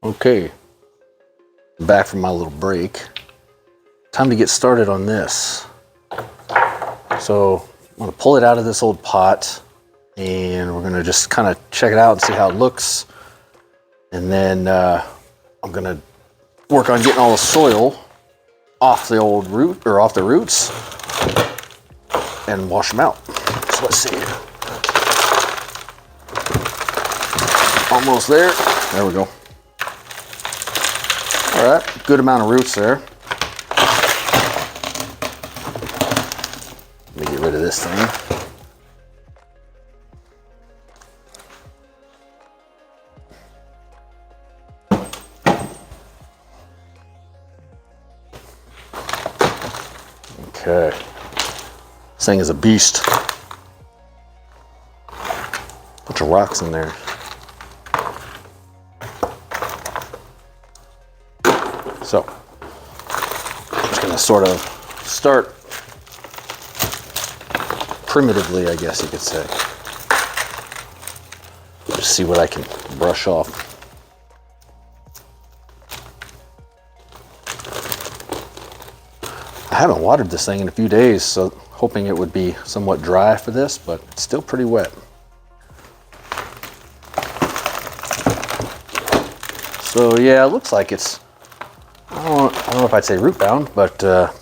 Okay, back from my little break. Time to get started on this. So I'm gonna pull it out of this old pot and we're gonna just kind of check it out and see how it looks. And then I'm gonna work on getting all the soil off the old root or off the roots and wash them out. So let's see. Almost there. There we go. All right, good amount of roots there. Let me get rid of this thing. Okay. This thing is a beast. Bunch of rocks in there. So, I'm just gonna sort of start primitively, I guess you could say. Just see what I can brush off. I haven't watered this thing in a few days, so hoping it would be somewhat dry for this, but it's still pretty wet. So yeah, it looks like it's, I don't know if I'd say root bound, but got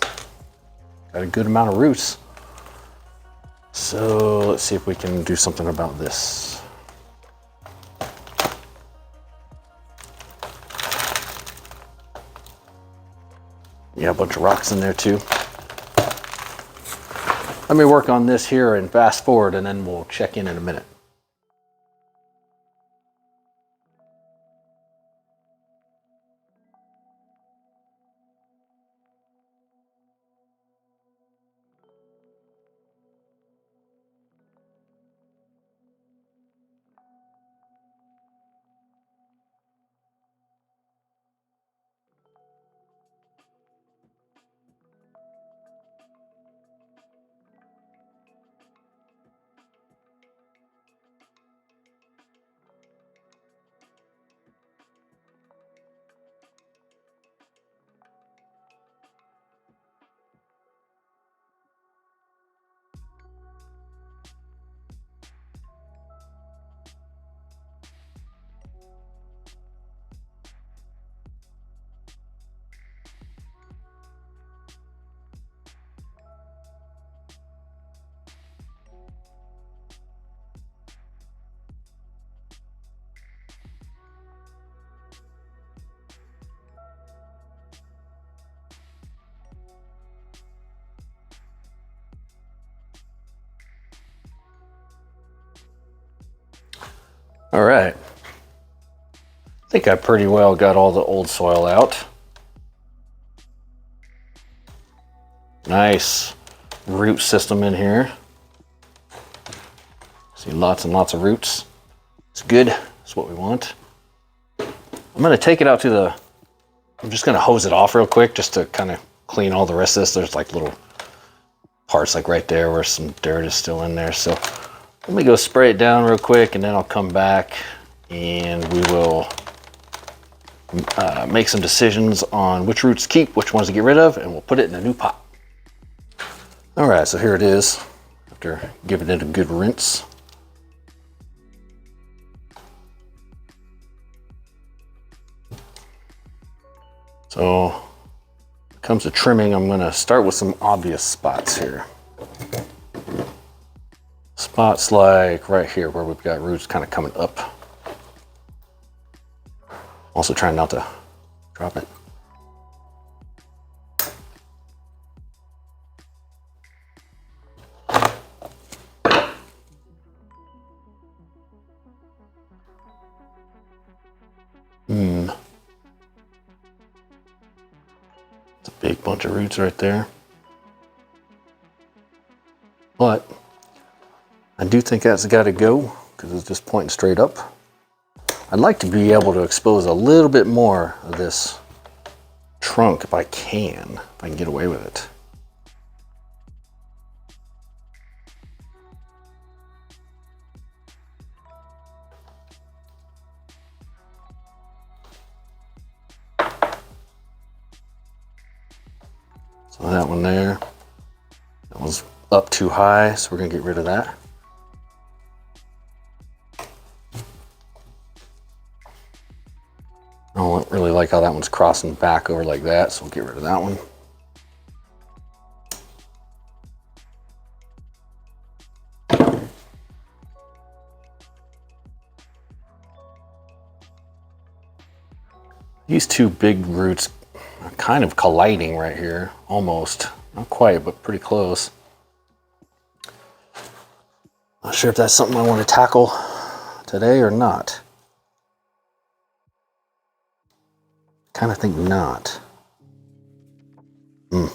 a good amount of roots. So let's see if we can do something about this. Yeah, a bunch of rocks in there too. Let me work on this here and fast forward, and then we'll check in a minute. All right. I think I pretty well got all the old soil out. Nice root system in here. See lots and lots of roots. It's good. That's what we want. I'm gonna take it out to the, I'm just gonna hose it off real quick just to kind of clean all the rest of this. There's like little parts like right there where some dirt is still in there. So let me go spray it down real quick and then I'll come back and we will make some decisions on which roots to keep, which ones to get rid of, and we'll put it in a new pot. All right, so here it is after giving it a good rinse. So when it comes to trimming, I'm gonna start with some obvious spots here. Spots like right here where we've got roots kind of coming up. Also trying not to drop it. It's a big bunch of roots right there. But I do think that's got to go because it's just pointing straight up. I'd like to be able to expose a little bit more of this trunk if I can get away with it. So that one there, that was up too high, so we're gonna get rid of that. I don't really like how that one's crossing back over like that, so we'll get rid of that one. These two big roots are kind of colliding right here, almost. Not quite, but pretty close. Not sure if that's something I want to tackle today or not. Kind of think not. But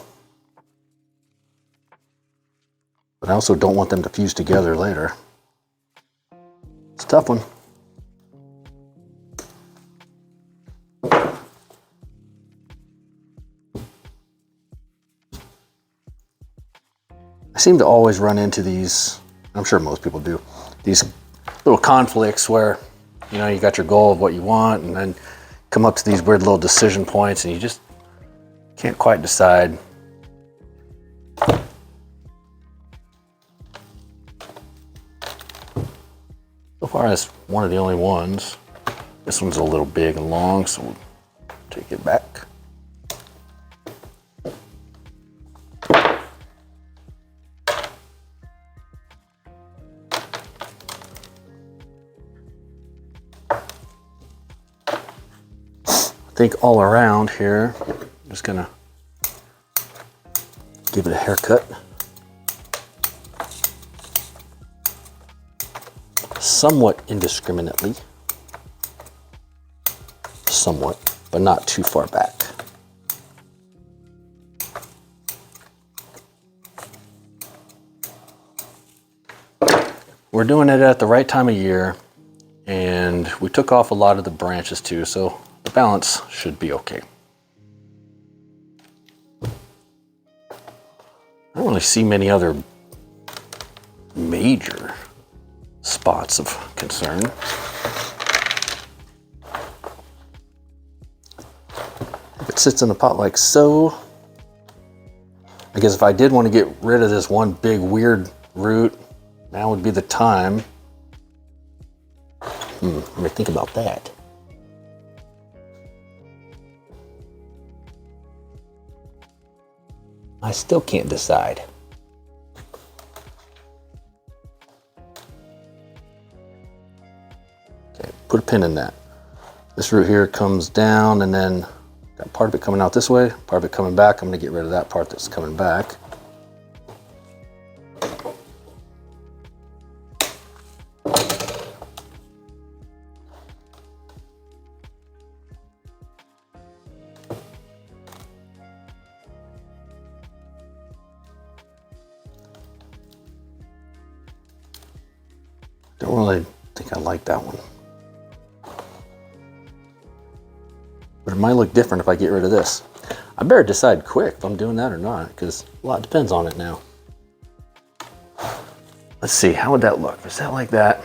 I also don't want them to fuse together later. It's a tough one. I seem to always run into these, I'm sure most people do, these little conflicts where, you know, you got your goal of what you want and then come up to these weird little decision points and you just can't quite decide. So far, that's one of the only ones. This one's a little big and long, so we'll take it back. I think all around here, I'm just gonna give it a haircut. Somewhat indiscriminately. Somewhat, but not too far back. We're doing it at the right time of year, and we took off a lot of the branches too, so the balance should be okay. I don't really see many other major spots of concern. If it sits in a pot like so, I guess if I did want to get rid of this one big weird root, now would be the time. Let me think about that. I still can't decide. Okay, put a pin in that. This root here comes down and then got part of it coming out this way, part of it coming back. I'm gonna get rid of that part that's coming back. Don't really think I like that one. But it might look different if I get rid of this. I better decide quick if I'm doing that or not, because a lot depends on it now. Let's see, how would that look? Is that like that?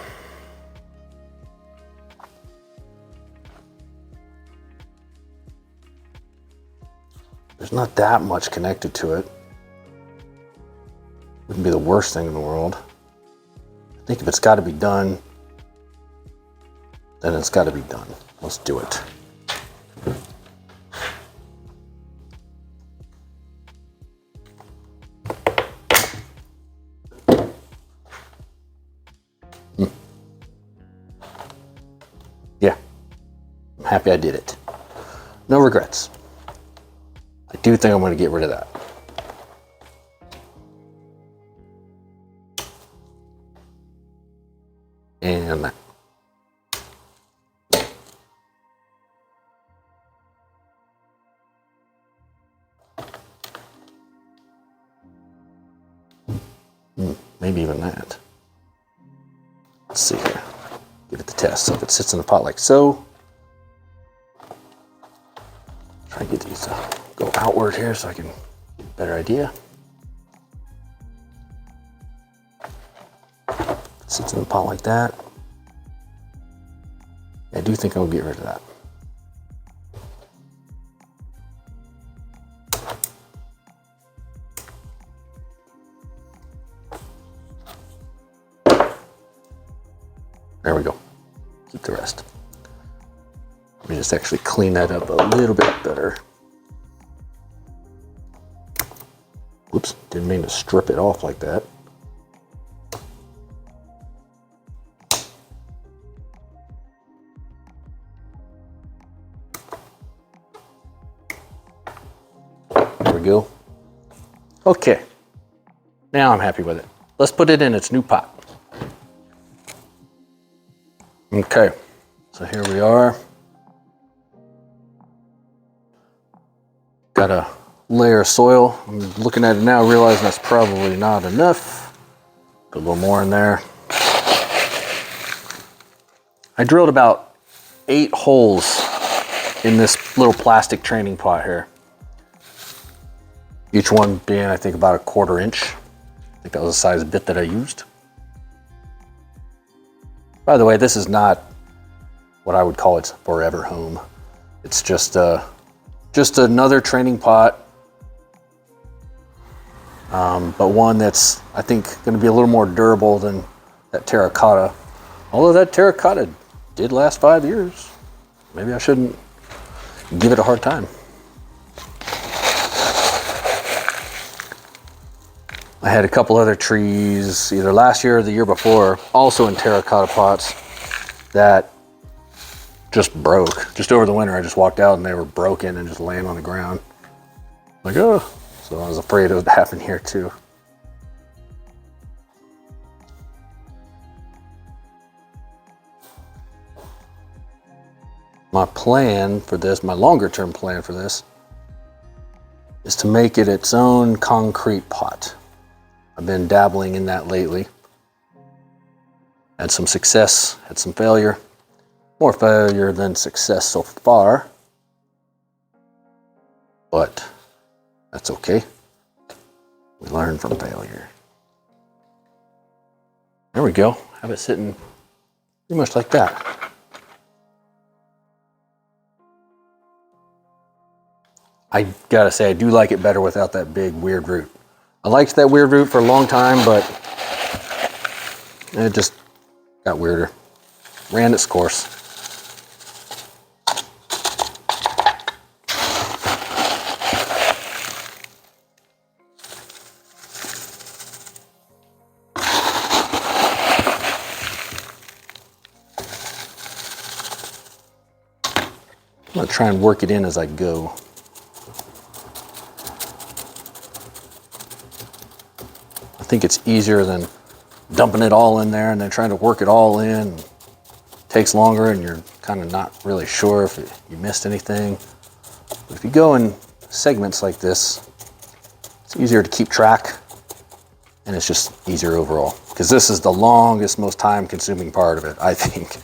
There's not that much connected to it. Wouldn't be the worst thing in the world. I think if it's got to be done, then it's got to be done. Let's do it. Yeah, I'm happy I did it. No regrets. I do think I'm going to get rid of that. And that. Maybe even that. Let's see here. Give it the test. So if it sits in the pot like so, try and get these to go outward here so I can get a better idea. Sits in the pot like that. I do think I'll get rid of that. Let me just actually clean that up a little bit better. Whoops, didn't mean to strip it off like that. There we go. Okay, now I'm happy with it. Let's put it in its new pot. Okay, so here we are. Got a layer of soil. I'm looking at it now, realizing that's probably not enough. Put a little more in there. I drilled about 8 holes in this little plastic training pot here. Each one being, I think, about 1/4 inch. I think that was the size bit that I used. By the way, this is not what I would call its forever home. It's just another training pot, but one that's, I think, going to be a little more durable than that terracotta. Although that terracotta did last 5 years. Maybe I shouldn't give it a hard time. I had a couple other trees, either last year or the year before, also in terracotta pots, that just broke. Just over the winter, I just walked out and they were broken and just laying on the ground. Like, oh, so I was afraid it would happen here too. My plan for this, my longer term plan for this, is to make it its own concrete pot. I've been dabbling in that lately. Had some success, had some failure. More failure than success so far. But that's okay. We learn from failure. There we go. Have it sitting pretty much like that. I gotta say, I do like it better without that big weird root. I liked that weird root for a long time, but it just got weirder. Ran its course. I'm gonna try and work it in as I go. I think it's easier than dumping it all in there and then trying to work it all in. It takes longer and you're kind of not really sure if you missed anything. But if you go in segments like this, it's easier to keep track and it's just easier overall. Because this is the longest, most time-consuming part of it, I think,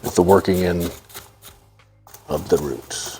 with the working in of the roots.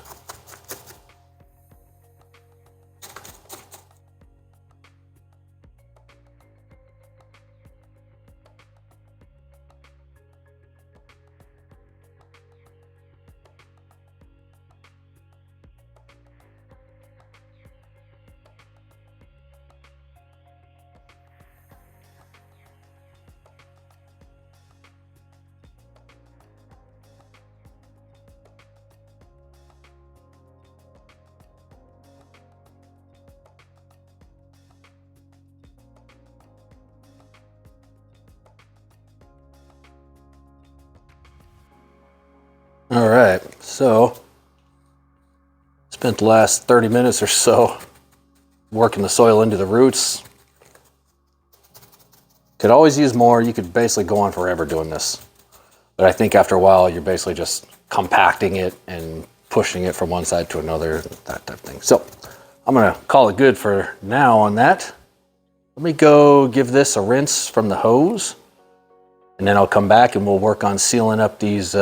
All right, so spent the last 30 minutes or so working the soil into the roots. Could always use more. You could basically go on forever doing this. But I think after a while, you're basically just compacting it and pushing it from one side to another, that type of thing. So I'm gonna call it good for now on that. Let me go give this a rinse from the hose, and then I'll come back and we'll work on sealing up these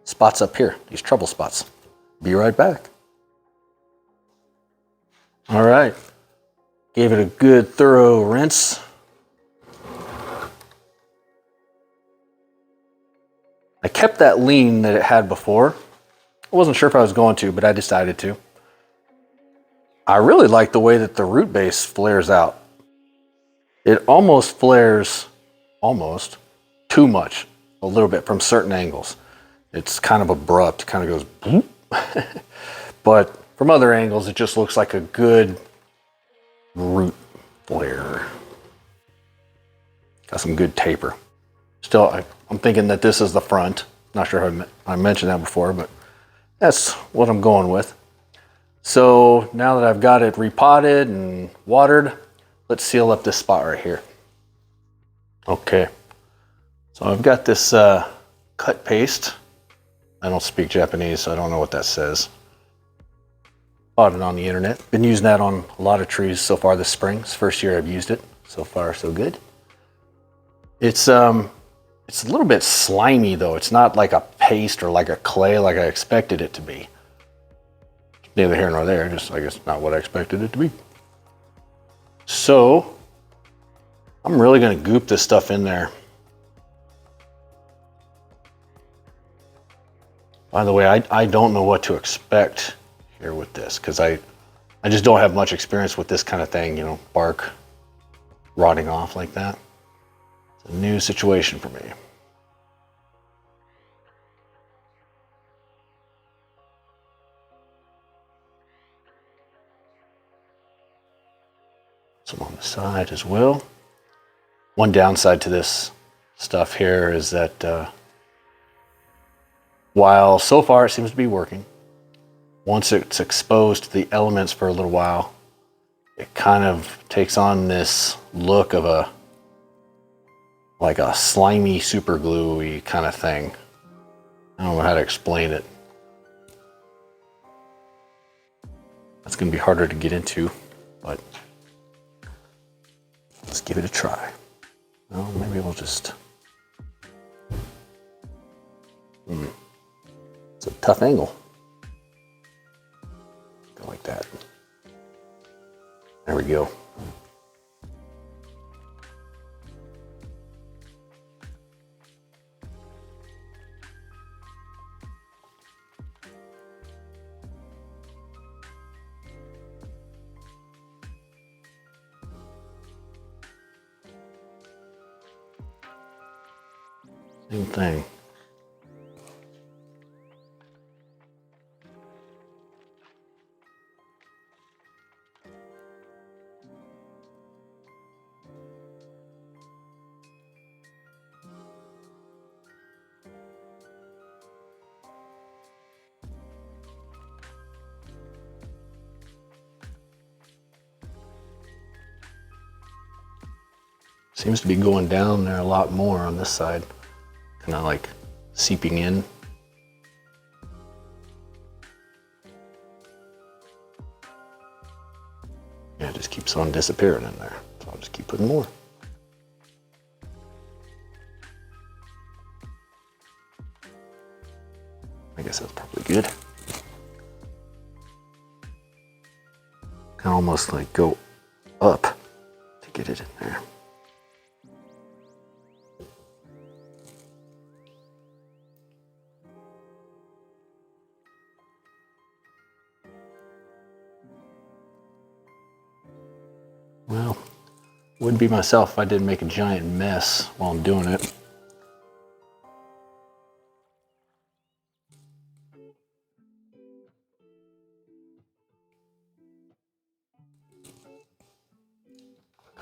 spots up here, these trouble spots. Be right back. All right, gave it a good thorough rinse. I kept that lean that it had before. I wasn't sure if I was going to, but I decided to. I really like the way that the root base flares out. It almost flares, almost, too much, a little bit from certain angles. It's kind of abrupt, kind of goes boop. But from other angles, it just looks like a good root flare. Got some good taper. Still, I'm thinking that this is the front. Not sure if I mentioned that before, but that's what I'm going with. So now that I've got it repotted and watered, let's seal up this spot right here. Okay, so I've got this cut paste. I don't speak Japanese, so I don't know what that says. Bought it on the internet. Been using that on a lot of trees so far this spring. It's the first year I've used it. So far, so good. It's a little bit slimy though. It's not like a paste or like a clay like I expected it to be. Neither here nor there, just I guess not what I expected it to be. So I'm really gonna goop this stuff in there. By the way, I don't know what to expect here with this because I just don't have much experience with this kind of thing, you know, bark rotting off like that. It's a new situation for me. Some on the side as well. One downside to this stuff here is that while so far it seems to be working, once it's exposed to the elements for a little while, it kind of takes on this look of like a slimy super glue-y kind of thing. I don't know how to explain it. That's gonna be harder to get into, but let's give it a try. Well, maybe we'll just, it's a tough angle. Go like that. There we go. Same thing. Seems to be going down there a lot more on this side. Kind of like seeping in. Yeah, it just keeps on disappearing in there. So I'll just keep putting more. I guess that's probably good. Can almost like go up to get it in there. Well, wouldn't be myself if I didn't make a giant mess while I'm doing it.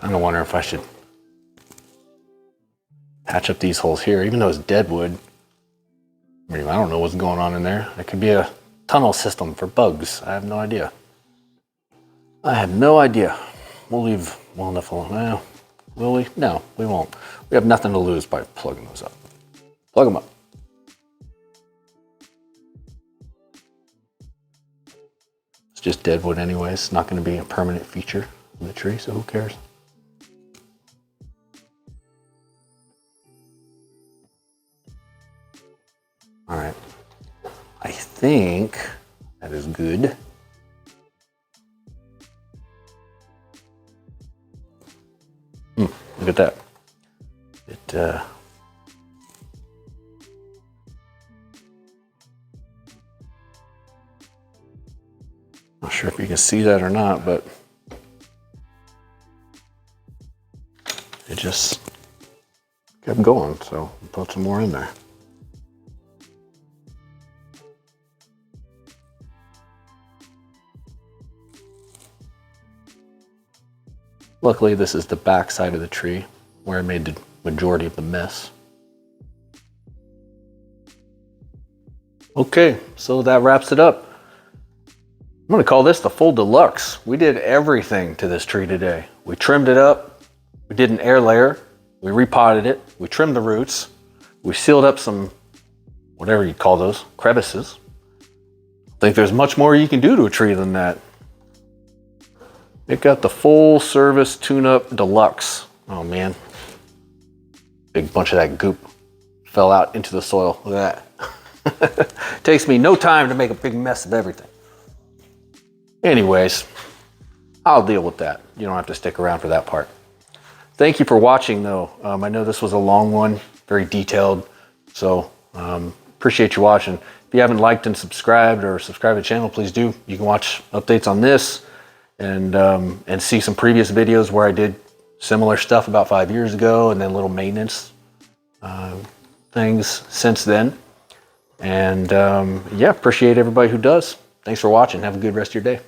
I don't wonder if I should patch up these holes here, even though it's dead wood. I mean, I don't know what's going on in there. It could be a tunnel system for bugs. I have no idea. I have no idea. We'll leave well enough alone. Well, will we? No, we won't. We have nothing to lose by plugging those up. Plug them up. It's just dead wood anyways. It's not going to be a permanent feature of the tree, so who cares? All right. I think that is good. Look at that. Not sure if you can see that or not, but it just kept going, so we'll put some more in there. Luckily, this is the back side of the tree where I made the majority of the mess. Okay, so that wraps it up. I'm gonna call this the full deluxe. We did everything to this tree today. We trimmed it up, we did an air layer, we repotted it, we trimmed the roots, we sealed up some, whatever you call those, crevices. I think there's much more you can do to a tree than that. It got the full service tune-up deluxe. Oh man, big bunch of that goop fell out into the soil. Look at that. Takes me no time to make a big mess of everything. Anyways, I'll deal with that. You don't have to stick around for that part. Thank you for watching though. I know this was a long one, very detailed. So appreciate you watching. If you haven't liked and subscribed or subscribed to the channel, please do. You can watch updates on this and see some previous videos where I did similar stuff about 5 years ago, and then little maintenance things since then. And yeah, appreciate everybody who does. Thanks for watching. Have a good rest of your day.